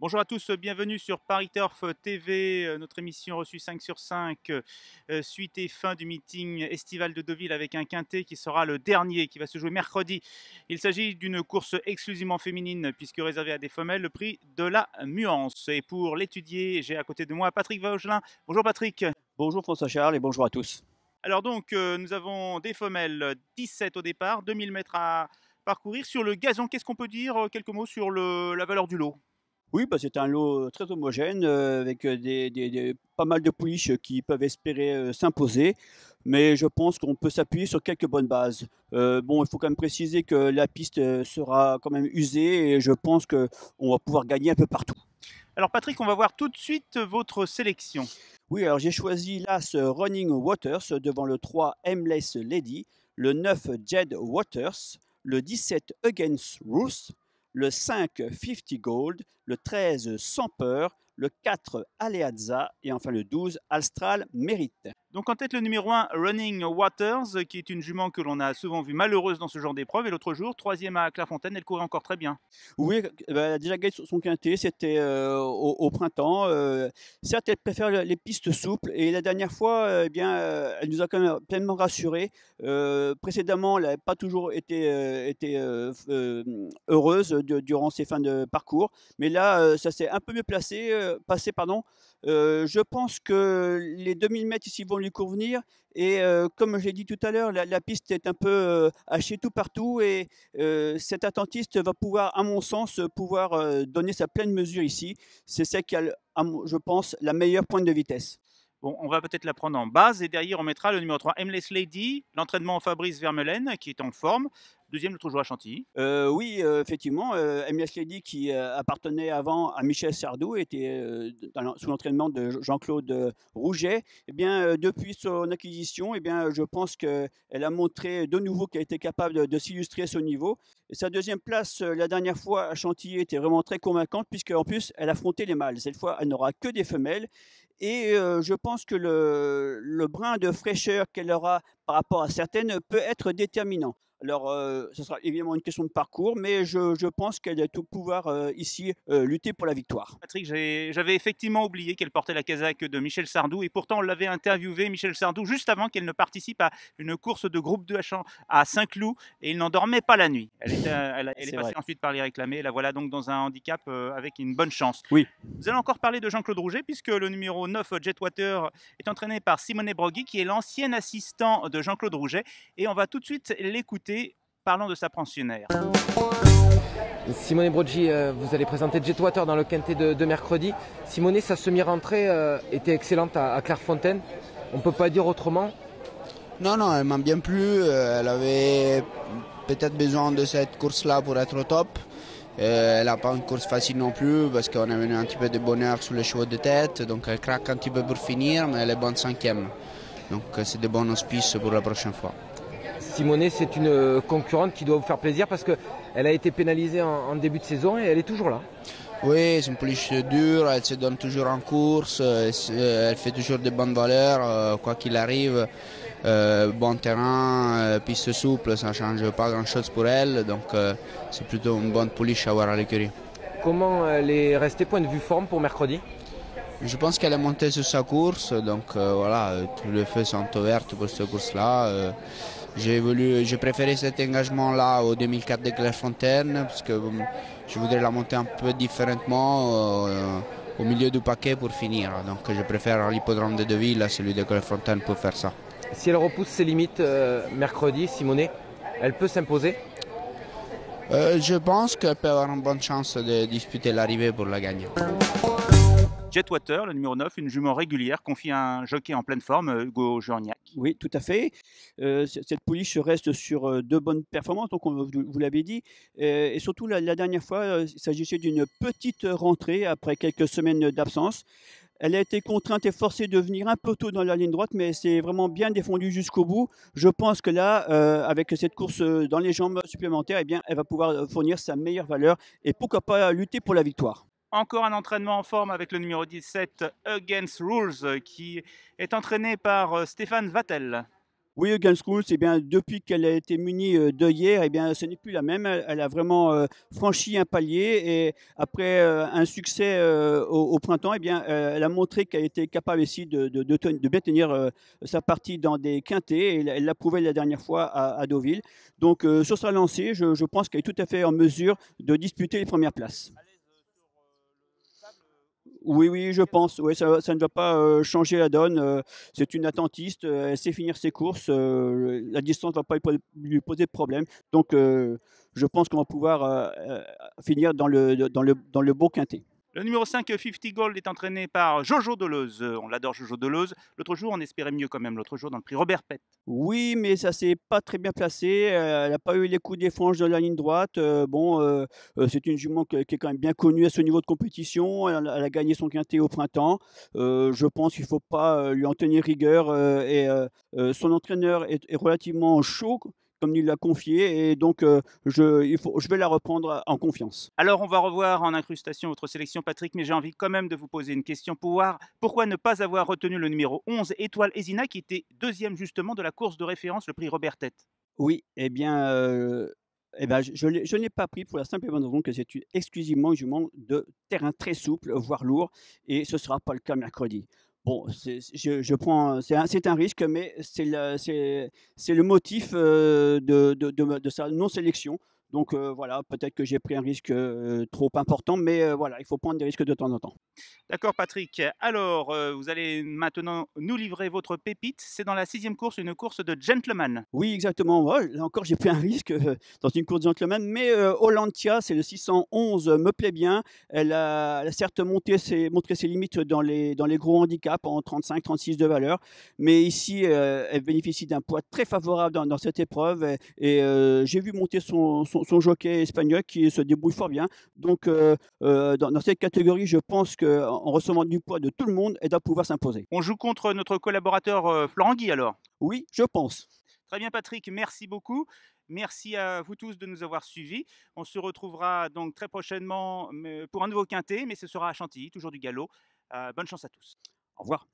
Bonjour à tous, bienvenue sur Paris Turf TV, notre émission reçue 5 sur 5, suite et fin du meeting estival de Deauville avec un quintet qui sera le dernier, qui va se jouer mercredi. Il s'agit d'une course exclusivement féminine puisque réservée à des femelles, le prix de la Muance. Et pour l'étudier, j'ai à côté de moi Patrick Vaugelin. Bonjour Patrick. Bonjour François Charles et bonjour à tous. Alors donc, nous avons des femelles, 17 au départ, 2000 mètres à parcourir. Sur le gazon, qu'est-ce qu'on peut dire? Quelques mots sur la valeur du lot. Oui, bah, c'est un lot très homogène avec pas mal de pouliches qui peuvent espérer s'imposer, mais je pense qu'on peut s'appuyer sur quelques bonnes bases. Bon, il faut quand même préciser que la piste sera quand même usée et je pense qu'on va pouvoir gagner un peu partout. Alors Patrick, on va voir tout de suite votre sélection. Oui, alors j'ai choisi l'As Running Waters devant le 3 Aimless Lady, le 9 Jed Waters, le 17 Against Rules, le 5 50 Gold, le 13 Sans Peur, le 4 Aleazza et enfin le 12 Astral Mérite. Donc en tête le numéro 1, Running Waters, qui est une jument que l'on a souvent vue malheureuse dans ce genre d'épreuve. Et l'autre jour, troisième à Clairefontaine, elle courait encore très bien. Oui, elle a déjà gagné son quintet, c'était au printemps. Certes, elle préfère les pistes souples et la dernière fois, eh bien, elle nous a quand même pleinement rassurés. Précédemment, elle n'avait pas toujours été heureuse durant ses fins de parcours, mais là, ça s'est un peu mieux passé, pardon. Je pense que les 2000 mètres ici vont lui convenir et comme j'ai dit tout à l'heure, la piste est un peu hachée tout partout et cet attentiste va pouvoir, à mon sens, pouvoir donner sa pleine mesure ici. C'est celle qui a, je pense, la meilleure pointe de vitesse. Bon, on va peut-être la prendre en base et derrière on mettra le numéro 3, Aimless Lady, l'entraînement Fabrice Vermeulen qui est en forme. Deuxième, l'autre jour à Chantilly. Oui, effectivement, MS Lady qui appartenait avant à Michel Sardou, était sous l'entraînement de Jean-Claude Rouget. Eh bien, depuis son acquisition, eh bien, je pense qu'elle a montré de nouveau qu'elle était capable de s'illustrer à ce niveau. Et sa deuxième place, la dernière fois à Chantilly, était vraiment très convaincante, puisqu'en plus, elle affrontait les mâles. Cette fois, elle n'aura que des femelles. Et je pense que le brin de fraîcheur qu'elle aura par rapport à certaines peut être déterminant. Alors, ce sera évidemment une question de parcours, mais je pense qu'elle a tout pouvoir ici lutter pour la victoire. Patrick, j'avais effectivement oublié qu'elle portait la casaque de Michel Sardou et pourtant on l'avait interviewé, Michel Sardou, juste avant qu'elle ne participe à une course de groupe 2 à Saint-Cloud et il n'en dormait pas la nuit. Elle est C'est passée vrai. ensuite par les réclamés, la voilà donc dans un handicap avec une bonne chance. Oui. Vous allez encore parler de Jean-Claude Rouget puisque le numéro 9, Jetwater, est entraîné par Simone Brogui qui est l'ancien assistant de Jean-Claude Rouget et on va tout de suite l'écouter parlant de sa pensionnaire. Simone Broggi, vous allez présenter Jetwater dans le quintet de mercredi. Simone, sa semi-rentrée était excellente à Clairefontaine. On ne peut pas dire autrement. Non, non, elle m'a bien plu. Elle avait peut-être besoin de cette course-là pour être au top. Elle n'a pas une course facile non plus parce qu'on a venu un petit peu de bonheur sur les chevaux de tête. Donc elle craque un petit peu pour finir, mais elle est bonne cinquième. Donc c'est de bons auspices pour la prochaine fois. Simone, c'est une concurrente qui doit vous faire plaisir parce qu'elle a été pénalisée en début de saison et elle est toujours là. Oui, c'est une pouliche dure, elle se donne toujours en course, elle fait toujours de bonnes valeurs, quoi qu'il arrive. Bon terrain, piste souple, ça ne change pas grand-chose pour elle, donc c'est plutôt une bonne pouliche à avoir à l'écurie. Comment elle est restée point de vue forme pour mercredi? Je pense qu'elle est montée sur sa course, donc voilà, tous les feux sont ouverts pour cette course-là. J'ai préféré cet engagement-là au 2004 de Clairefontaine, parce que je voudrais la monter un peu différemment au milieu du paquet pour finir. Donc je préfère l'hippodrome de Deauville à celui de Clairefontaine pour faire ça. Si elle repousse ses limites mercredi, Simone, elle peut s'imposer? Je pense qu'elle peut avoir une bonne chance de disputer l'arrivée pour la gagner. Jetwater, le numéro 9, une jument régulière, confie à un jockey en pleine forme, Hugo Journiac. Oui, tout à fait. Cette pouliche reste sur de bonnes performances, donc vous l'avez dit. Et surtout, la dernière fois, il s'agissait d'une petite rentrée après quelques semaines d'absence. Elle a été contrainte et forcée de venir un peu tôt dans la ligne droite, mais c'est vraiment bien défendu jusqu'au bout. Je pense que là, avec cette course dans les jambes supplémentaires, eh bien, elle va pouvoir fournir sa meilleure valeur et pourquoi pas lutter pour la victoire. Encore un entraînement en forme avec le numéro 17, Against Rules, qui est entraîné par Stéphane Vattel. Oui, Egan Schools, eh bien, depuis qu'elle a été munie d'œillères, eh bien, ce n'est plus la même. Elle a vraiment franchi un palier et après un succès au printemps, eh bien, elle a montré qu'elle était capable aussi de bien tenir sa partie dans des quintets. Et elle l'a prouvé la dernière fois à Deauville. Donc, sur sa lancée, je pense qu'elle est tout à fait en mesure de disputer les premières places. Oui, oui, je pense. Ouais, ça ne va pas changer la donne. C'est une attentiste. Elle sait finir ses courses. La distance ne va pas lui poser de problème. Donc, je pense qu'on va pouvoir finir dans le beau quintet. Le numéro 5, 50 Gold, est entraîné par Jojo Deleuze. On l'adore, Jojo Deleuze. L'autre jour, on espérait mieux quand même. L'autre jour, dans le prix Robert Pett. Oui, mais ça s'est pas très bien placé. Elle n'a pas eu les coups des franges de la ligne droite. Bon, c'est une jument qui est quand même bien connue à ce niveau de compétition. Elle a gagné son quintet au printemps. Je pense qu'il ne faut pas lui en tenir rigueur. Son entraîneur est relativement chaud, comme il l'a confié. Et donc, je vais la reprendre en confiance. Alors, on va revoir en incrustation votre sélection, Patrick, mais j'ai envie quand même de vous poser une question pour voir pourquoi ne pas avoir retenu le numéro 11, Étoile Ezina, qui était deuxième justement de la course de référence, le prix Robert Tett. Oui, eh ben, je ne l'ai pas pris pour la simple et bonne raison que c'est exclusivement une jument de terrain très souple, voire lourd, et ce ne sera pas le cas mercredi. Bon, je prends, c'est un risque, mais c'est le motif de sa non-sélection. Donc voilà, peut-être que j'ai pris un risque trop important, mais voilà, il faut prendre des risques de temps en temps. D'accord, Patrick. Alors, vous allez maintenant nous livrer votre pépite. C'est dans la sixième course, une course de gentleman. Oui, exactement. Ouais, là encore, j'ai pris un risque dans une course de gentleman, mais Hollandia, c'est le 611, me plaît bien. Elle a certes montré ses limites dans les gros handicaps en 35-36 de valeur, mais ici, elle bénéficie d'un poids très favorable dans cette épreuve. J'ai vu monter son jockey espagnol qui se débrouille fort bien. Donc, dans cette catégorie, je pense qu'en recevant du poids de tout le monde, elle doit pouvoir s'imposer. On joue contre notre collaborateur Florent Guy alors. Oui, je pense. Très bien, Patrick, merci beaucoup. Merci à vous tous de nous avoir suivis. On se retrouvera donc très prochainement pour un nouveau quintet, mais ce sera à Chantilly, toujours du galop. Bonne chance à tous. Au revoir.